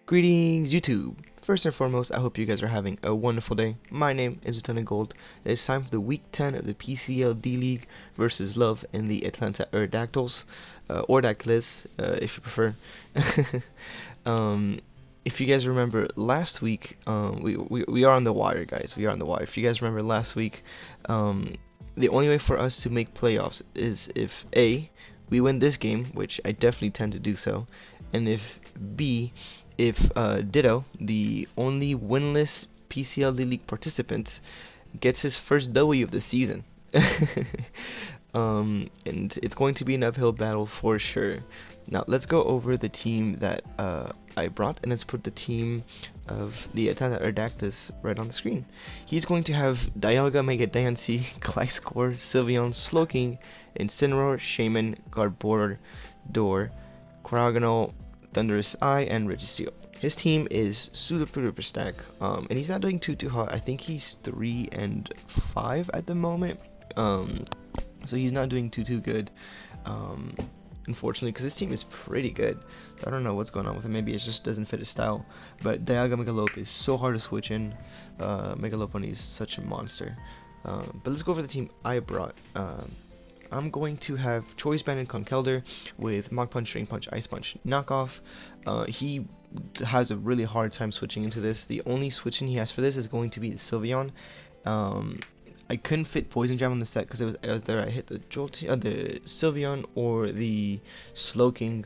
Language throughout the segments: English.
Greetings YouTube! First and foremost, I hope you guys are having a wonderful day. My name is Victini Gold. It's time for the week 10 of the PCL D-League versus Love in the Atlanta Aerodactyls, or Dactylus, if you prefer. um, if you guys remember last week, we are on the wire, guys. We are on the wire. If you guys remember last week, the only way for us to make playoffs is if A, we win this game, which I definitely tend to do so, and if B, if DItto, the only winless PCL D-League participant, gets his first W of the season. And it's going to be an uphill battle for sure. Now let's go over the team that I brought, and let's put the team of the Atlanta Aerodactlys right on the screen. He's going to have Dialga, Mega Diancie, Gliscor, Sylveon, Slowking, Incineroar, Shaman, Garbodor, Cryogonal, Thunderous Eye, and Registeel. His team is super stack, and he's not doing too hot. I think he's 3 and 5 at the moment, so he's not doing too good, unfortunately, because his team is pretty good. So I don't know what's going on with him. Maybe it just doesn't fit his style. But Dialga Megalope is so hard to switch in. Megalope is such a monster. But let's go over the team I brought. I'm going to have Choice Banded Conkeldurr with Mach Punch, Drain Punch, Ice Punch, Knockoff. He has a really hard time switching into this. The only switching he has for this is going to be the Sylveon. I couldn't fit Poison Jam on the set because it was there. I hit the the Sylveon or the Slowking,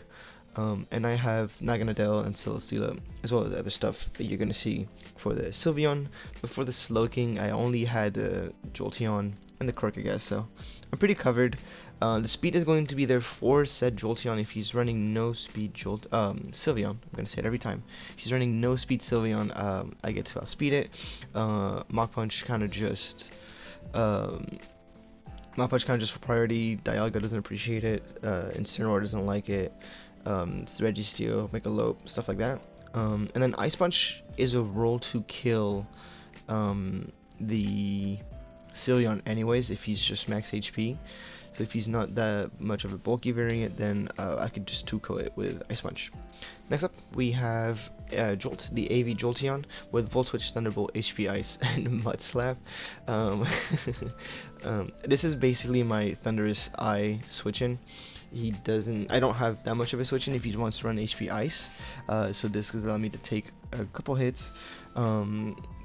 and I have Naganadel and Celesteela, as well as other stuff that you're gonna see for the Sylveon. But for the Slowking, I only had the Jolteon and the Croak, I guess, so I'm pretty covered. The speed is going to be there for said Jolteon if he's running no speed Sylveon. I'm gonna say it every time. If he's running no speed Sylveon, I get to outspeed it. Mach Punch kind of just for priority. Dialga doesn't appreciate it. Incineroar doesn't like it. Registeel, Megalope, stuff like that. And then Ice Punch is a roll to kill the Sylveon anyways if he's just max HP. So if he's not that much of a bulky variant, then I could just 2-ko it with Ice Punch. Next up, we have Jolt, the AV Jolteon, with Volt Switch, Thunderbolt, HP Ice, and Mud Slap. This is basically my Thunderous Eye switch-in. I don't have that much of a switch-in if he wants to run HP Ice, so this will allow me to take a couple hits.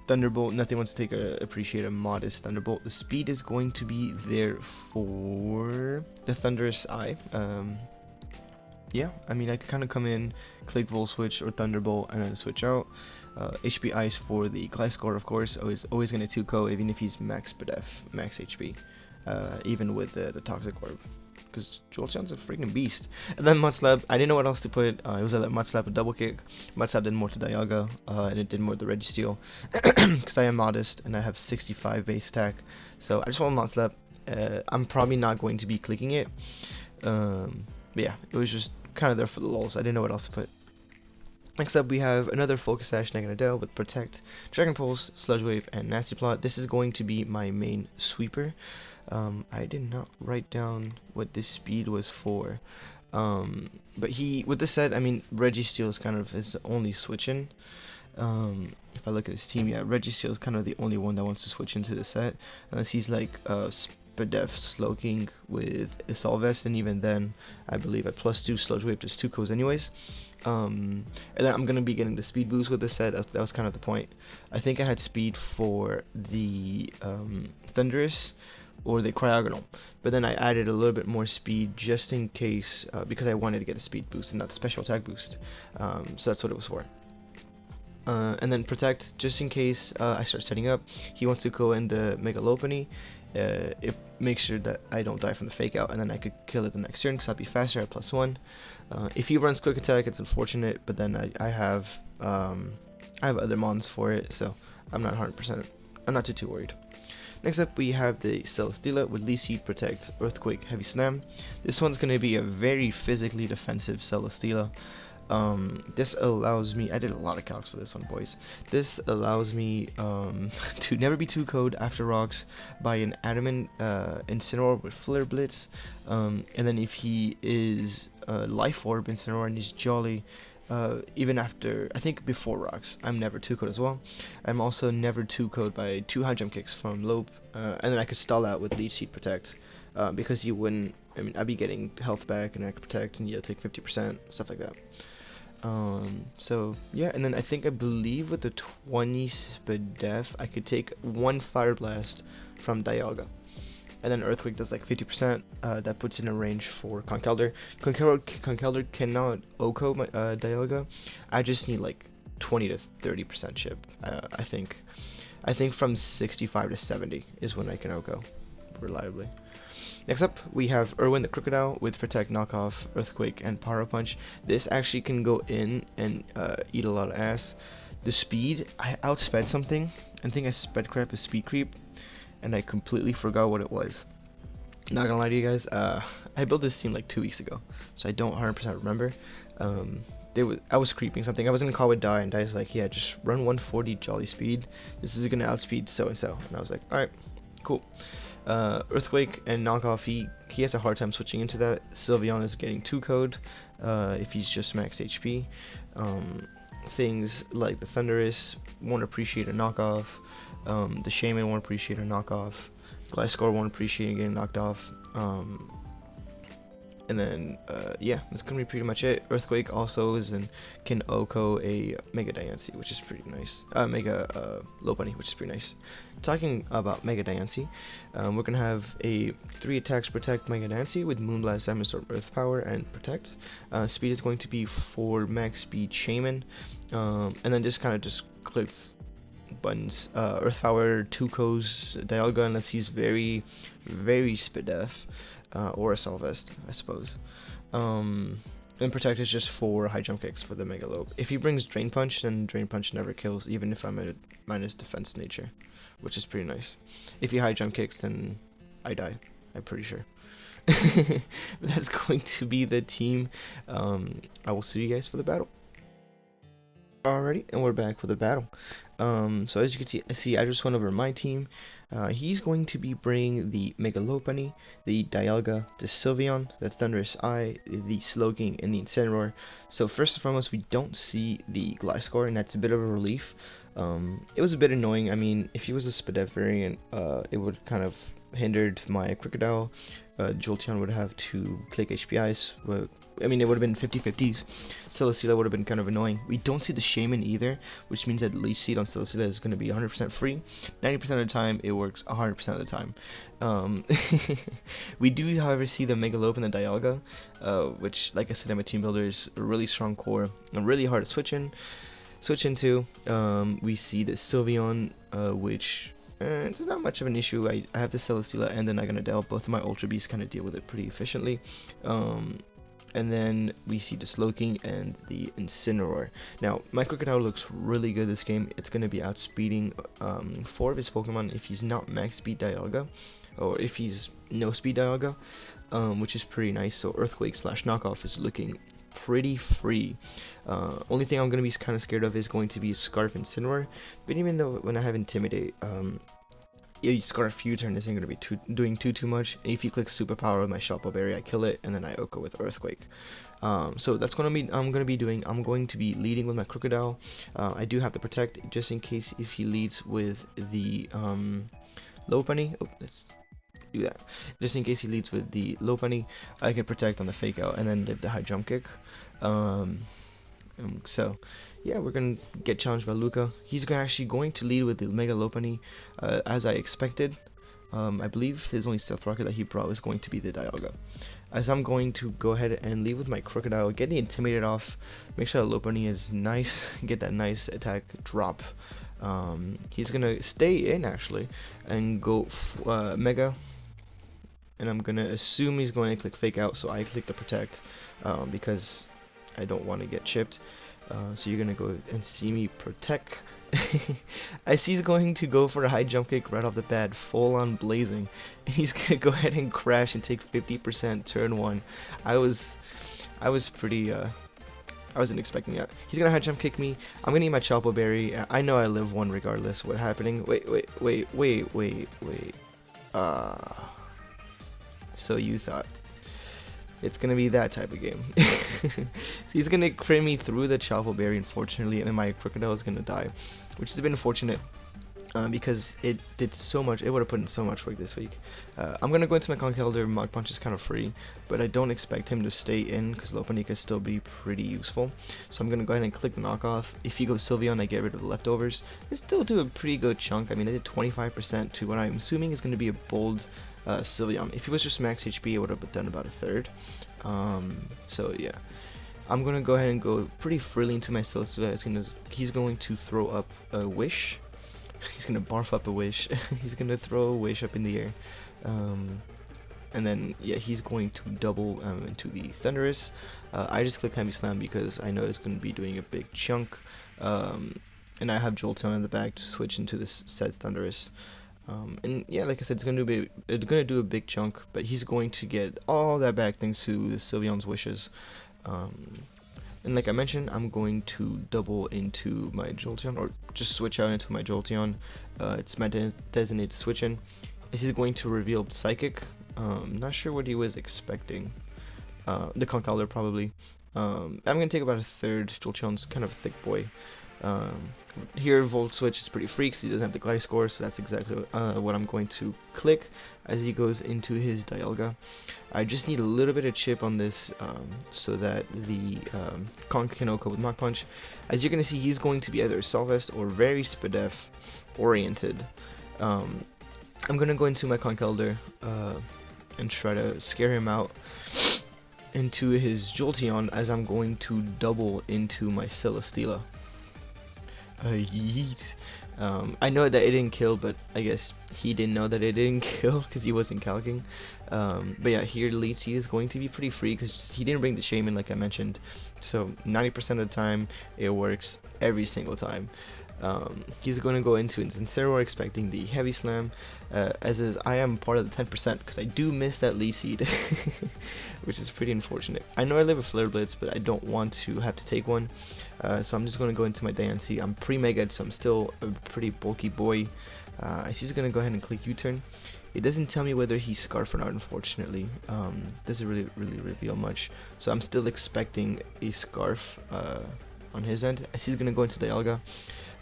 Thunderbolt, nothing wants to take appreciate a modest Thunderbolt. The speed is going to be there for the Thunderous Eye. Yeah, I mean, I could kind of come in, click Volt Switch or Thunderbolt, and then switch out. HP Ice for the Gliscor, of course, always going to 2-ko, even if he's max PDEF, max HP, even with the Toxic Orb, because Jolteon's a freaking beast. And then Mud Slap, I didn't know what else to put. It was either Mud Slap or Double Kick. Mud Slap did more to Dialga, and it did more to Registeel, because I am modest, and I have 65 base attack, so I just want Mud Slap. I'm probably not going to be clicking it. But yeah, it was just kind of there for the lulz. I didn't know what else to put. Next up, we have another Focus Sash Naganadel with Protect, Dragon Pulse, Sludge Wave, and Nasty Plot. This is going to be my main sweeper. I did not write down what this speed was for. But with this set, I mean, Registeel is kind of his only switch-in. If I look at his team, yeah, Registeel is kind of the only one that wants to switch into the set, unless he's like PDEF Slowking with Assault Vest, and even then, I believe at +2 Sludge Wave just 2-kos anyways. And then I'm gonna be getting the speed boost with this set. That was kind of the point. I think I had speed for the Thunderous or the Cryogonal, but then I added a little bit more speed just in case, because I wanted to get the speed boost and not the special attack boost. So that's what it was for. And then Protect, just in case I start setting up, he wants to go in the Megalope. It makes sure that I don't die from the fake out, and then I could kill it the next turn because I'll be faster at +1. If he runs Quick Attack, it's unfortunate, but then I have other mons for it, so I'm not 100%. I'm not too worried. Next up, we have the Celesteela with Leaf Seed, Protect, Earthquake, Heavy Slam. This one's going to be a very physically defensive Celesteela. This allows me, I did a lot of calcs for this one, boys. This allows me to never be 2-ko'd after rocks by an adamant Incineroar with Flare Blitz, and then if he is Life Orb Incineroar and he's Jolly, even after, I think before rocks, I'm never 2-code as well. I'm also never 2-code by 2 high jump kicks from lope, and then I could stall out with lead sheet protect, because you wouldn't, I mean, I'd be getting health back and I could protect and you'll take 50%, stuff like that. So yeah, and then I believe with the 20 Spadef, I could take 1 Fire Blast from Dialga. And then Earthquake does like 50%, that puts in a range for Conkeldurr. Conkeldurr cannot OHKO my Dialga. I just need like 20 to 30% chip, I think. I think from 65 to 70 is when I can OHKO reliably. Next up, we have Irwin the Crocodile with Protect, Knockoff, Earthquake, and Power Punch. This actually can go in and eat a lot of ass. The speed, I outsped something. I think I sped crap a speed creep, and I completely forgot what it was. Not gonna lie to you guys, I built this team like 2 weeks ago, so I don't 100% remember. I was creeping something. I was gonna call with Die, and Die's like, yeah, just run 140 jolly speed. This is gonna outspeed so and so. And I was like, alright, cool. Earthquake and Knockoff, he has a hard time switching into that. Sylveon is getting 2-code if he's just max HP. Things like the Thundurus won't appreciate a knockoff. The Shaman won't appreciate a knockoff. Gliscor won't appreciate getting knocked off. And then yeah, that's gonna be pretty much it. Earthquake also can OHKO a Mega Diancie, which is pretty nice. Mega Lopunny, which is pretty nice. Talking about Mega Diancie, we're gonna have a 3 attacks protect Mega Diancie with Moonblast, Diamond Storm, Earth Power, and Protect. Speed is going to be for max speed Shaman, and then just kind of clicks buttons. Earth Power 2-codes Dialga unless he's very Spadef. Or a Salvest, I suppose. And Protect is just for high jump kicks for the Megalope. If he brings Drain Punch, then Drain Punch never kills, even if I'm at minus defense nature, which is pretty nice. If he high jump kicks, then I die, I'm pretty sure. But that's going to be the team. I will see you guys for the battle. Alrighty, and we're back for the battle. So as you can see, I just went over my team. He's going to be bringing the Mega Lopunny, the Dialga, the Sylveon, the Thundurus Eye, the Slowking, and the Incineroar. So first and foremost, we don't see the Gliscor, and that's a bit of a relief. It was a bit annoying. I mean, if he was a Spadef variant, it would kind of hindered my Crocodile. Jolteon would have to click HPIs. I mean, it would have been 50-50s. Celesteela would have been kind of annoying. We don't see the Shaman either, which means that Leech Seed on Celesteela is going to be 100% free. 90% of the time, it works 100% of the time. We do, however, see the Megalope and the Dialga, which, like I said, I'm a team builder, is a really strong core and really hard to switch into. We see the Sylveon, which it's not much of an issue. I have the Celesteela and the Naganadel. Both of my Ultra Beasts kind of deal with it pretty efficiently. And then we see the Slowking and the Incineroar. Now, my Crocodile looks really good this game. It's going to be outspeeding 4 of his Pokemon if he's not max speed Dialga, or if he's no speed Dialga, which is pretty nice. So Earthquake / Knockoff is looking pretty free. Only thing I'm going to be kind of scared of is going to be Scarf and Incineroar. But even though when I have Intimidate, you Scarf few turn isn't going to be doing too much. And if you click Superpower with my Shoppo Berry, I kill it, and then I OHKO with Earthquake. So that's what I'm going to be doing. I'm going to be leading with my Crocodile. I do have to Protect just in case if he leads with the Lopunny. Oh, let's do that. Just in case he leads with the Lopunny, I can Protect on the Fake Out and then live the high jump kick. So yeah, we're gonna get challenged by Luca. He's actually going to lead with the Mega Lopunny, as I expected. I believe his only Stealth Rocket that he brought was going to be the Dialga. As I'm going to go ahead and lead with my Crocodile, get the Intimidate off, make sure the Lopunny is nice, get that nice attack drop. He's gonna stay in actually and go Mega, and I'm gonna assume he's going to click Fake Out, so I click the Protect because I don't want to get chipped. So you're gonna go and see me Protect. I see he's going to go for a high jump kick right off the bat, full on blazing, and he's gonna go ahead and crash and take 50% turn 1. I was pretty I wasn't expecting that. He's gonna high jump kick me. I'm gonna eat my Shoppo Berry. I know I live 1 regardless. What's happening? Wait. So you thought. It's gonna be that type of game. He's gonna crit me through the Chople Berry, unfortunately, and then my Crocodile is gonna die, which has been unfortunate. Because it did so much, it would have put in so much work this week. I'm gonna go into my Conch Elder. Mach Punch is kind of free, but I don't expect him to stay in because Lopunny can still be pretty useful. So I'm gonna go ahead and click the knockoff. If he goes Sylveon, I get rid of the leftovers. I still do a pretty good chunk. I mean, I did 25% to what I'm assuming is gonna be a bold Sylveon. If he was just max HP, I would have done about a third. So yeah. I'm gonna go ahead and go pretty freely into my Celesteela. He's going to throw up a Wish. He's gonna barf up a Wish. He's gonna throw a Wish up in the air, and then yeah, he's going to double into the Thundurus. I just click Heavy Slam because I know it's gonna be doing a big chunk, and I have Jolteon in the back to switch into this said Thundurus. And yeah, like I said, it's gonna do a big chunk, but he's going to get all that back thanks to the Sylveon's wishes. And like I mentioned, I'm going to double into my Jolteon, or just switch out into my Jolteon. It's my designated switch in. This is going to reveal Psychic. Not sure what he was expecting. The Conkeldurr probably. I'm going to take about a third. Jolteon's kind of a thick boy. Here Volt Switch is pretty free because he doesn't have the Gliscor, so that's exactly what I'm going to click as he goes into his Dialga. I just need a little bit of chip on this so that the Conch can OHKO with Mach Punch. As you're going to see, he's going to be either Solvest or very Spadef oriented. I'm going to go into my Conkeldurr and try to scare him out into his Jolteon as I'm going to double into my Celesteela. Yeet. I know that it didn't kill, but I guess he didn't know that it didn't kill because he wasn't calcing. But yeah, here Leech Seed is going to be pretty free because he didn't bring the Shaman like I mentioned. So 90% of the time it works every single time. He's going to go into Incineroar expecting the Heavy Slam, as is I am part of the 10% because I do miss that Leech Seed, which is pretty unfortunate. I know I live a Flare Blitz, but I don't want to have to take one, so I'm just going to go into my Diancie. I'm pre-Mega'd, so I'm still a pretty bulky boy. He's going to go ahead and click U-turn. It doesn't tell me whether he's Scarf or not, unfortunately. Doesn't really reveal much, so I'm still expecting a Scarf on his end. As he's going to go into Dialga.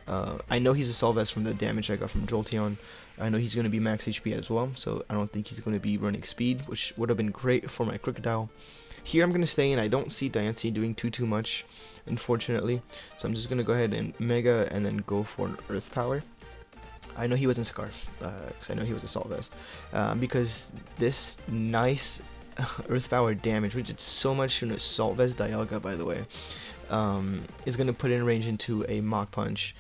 I know he's a Solvest from the damage I got from Jolteon. I know he's going to be max HP as well, so I don't think he's going to be running speed, which would have been great for my Crocodile. Here I'm going to stay in. I don't see Diancie doing too much, unfortunately, so I'm just going to go ahead and Mega and then go for an Earth Power. I know he wasn't Scarf, because I know he was a Solvest, because this nice Earth Power damage, which did so much to an Solvest Dialga, by the way, is going to put it in range into a Mach Punch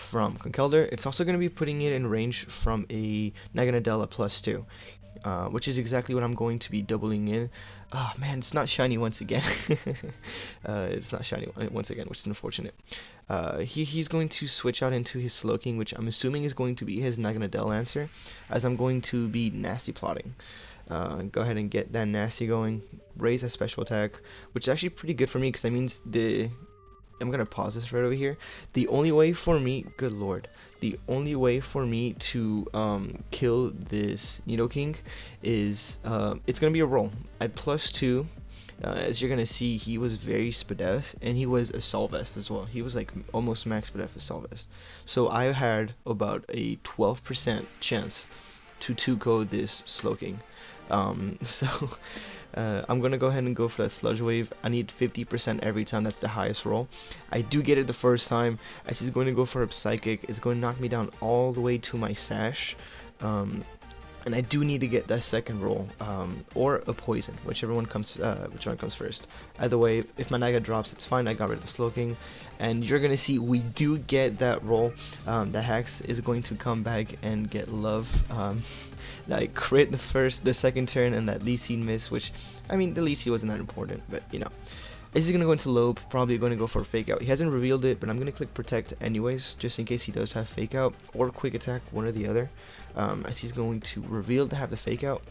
from Conkeldurr. It's also going to be putting it in range from a Naganadela +2, which is exactly what I'm going to be doubling in. Oh man, it's not shiny once again. It's not shiny once again, which is unfortunate. He's going to switch out into his Slowking, which I'm assuming is going to be his Naganadel answer, as I'm going to be Nasty Plotting. Go ahead and get that Nasty going, raise that special attack, which is actually pretty good for me because that means I'm gonna pause this right over here. The only way for me, good lord, the only way for me to kill this Nidoking is it's gonna be a roll at +2. As you're gonna see, he was very Spadef, and he was a Solvest as well. He was like almost max Spadef as Solvest. So I had about a 12% chance to 2-go this Slowking. So I'm gonna go ahead and go for that Sludge Wave. I need 50% every time. That's the highest roll. I do get it the first time. As he's going to go for a Psychic, it's going to knock me down all the way to my Sash. And I do need to get that second roll, or a Poison, whichever one comes first. Either way, if my Naga drops, it's fine. I got rid of the Slowking, and you're gonna see we do get that roll. The Hex is going to come back and get love. Like crit the second turn, and that Leech Seed miss, which I mean the Leech Seed wasn't that important, but you know. Is he gonna go into Lobe? Probably going to go for a Fake Out. He hasn't revealed it, but I'm gonna click Protect anyways, just in case he does have Fake Out or Quick Attack, one or the other. As he's going to reveal to have the Fake Out.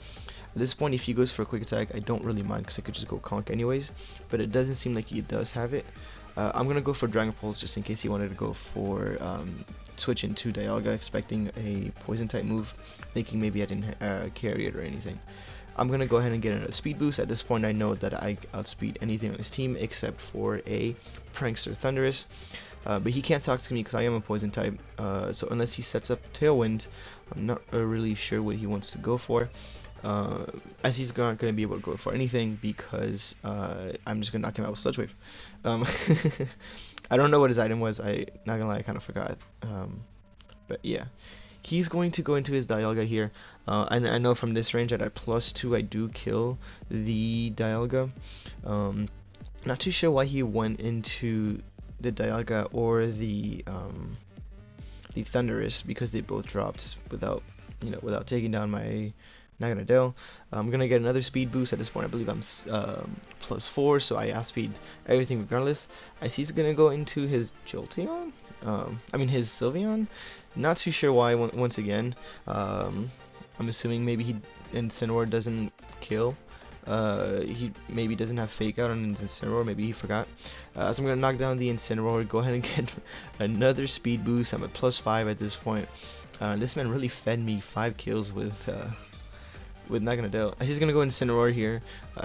At this point, if he goes for a Quick Attack, I don't really mind because I could just go Conk anyways. But it doesn't seem like he does have it. I'm gonna go for Dragon Pulse just in case he wanted to go for switch into Dialga, expecting a Poison type move, thinking maybe I didn't carry it or anything. I'm gonna go ahead and get another speed boost. At this point, I know that I outspeed anything on his team except for a Prankster Thunderous. But he can't talk to me because I am a poison type. So unless he sets up Tailwind, I'm not really sure what he wants to go for. As he's not going to be able to go for anything because I'm just going to knock him out with Sludge Wave. I don't know what his item was. Not gonna lie, I kind of forgot. But yeah, he's going to go into his Dialga here. And I know from this range that at +2 I do kill the Dialga. Not too sure why he went into the Dialga or the Thunderous, because they both dropped without taking down my Naganadel. I'm gonna get another speed boost. At this point I believe I'm +4, so I outspeed everything regardless. I see he's gonna go into his Jolteon, his Sylveon. Not too sure why. Once again, I'm assuming maybe Incineroar doesn't kill. He maybe doesn't have Fake Out on Incineroar, maybe he forgot. So I'm gonna knock down the Incineroar, go ahead and get another speed boost. I'm at +5 at this point. This man really fed me 5 kills with Naganadel. He's gonna go Incineroar here,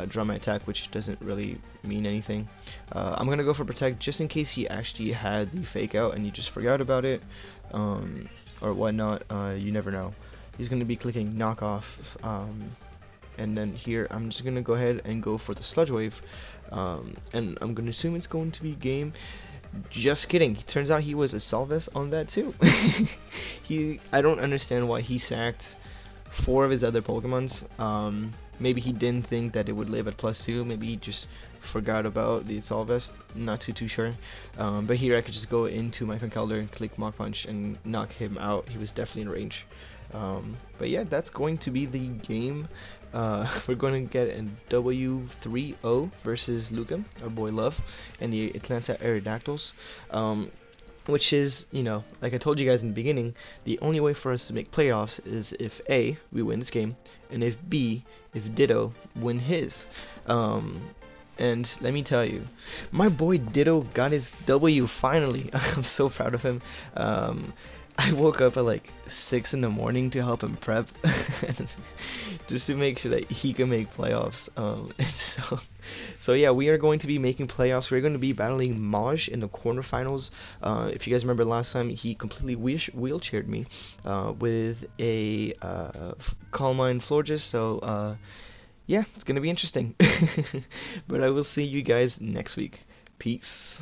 draw my attack, which doesn't really mean anything. I'm gonna go for Protect just in case he actually had the Fake Out and you just forgot about it, or whatnot. You never know. He's gonna be clicking Knock Off. And then here I'm just gonna go ahead and go for the Sludge Wave, and I'm gonna assume it's going to be game. Just kidding. Turns out he was a Salvest on that too. I don't understand why he sacked 4 of his other Pokemons. Maybe he didn't think that it would live at +2. Maybe he just forgot about the Salvest. Not too sure. But here I could just go into my Conkeldurr and click Mach Punch and knock him out. He was definitely in range. But yeah, that's going to be the game. We're going to get a W3-0 versus Luca, our boy Love, and the Atlanta Aerodactyls. Which is, like I told you guys in the beginning, the only way for us to make playoffs is if A, we win this game, and if B, if Ditto win his. And let me tell you, my boy Ditto got his W finally. I'm so proud of him. I woke up at like 6 in the morning to help him prep, just to make sure that he can make playoffs. And so yeah, we are going to be making playoffs. We're going to be battling Maj in the quarterfinals. If you guys remember last time, he completely wheelchaired me with a Calm Mind Florges. So yeah, it's gonna be interesting. But I will see you guys next week. Peace.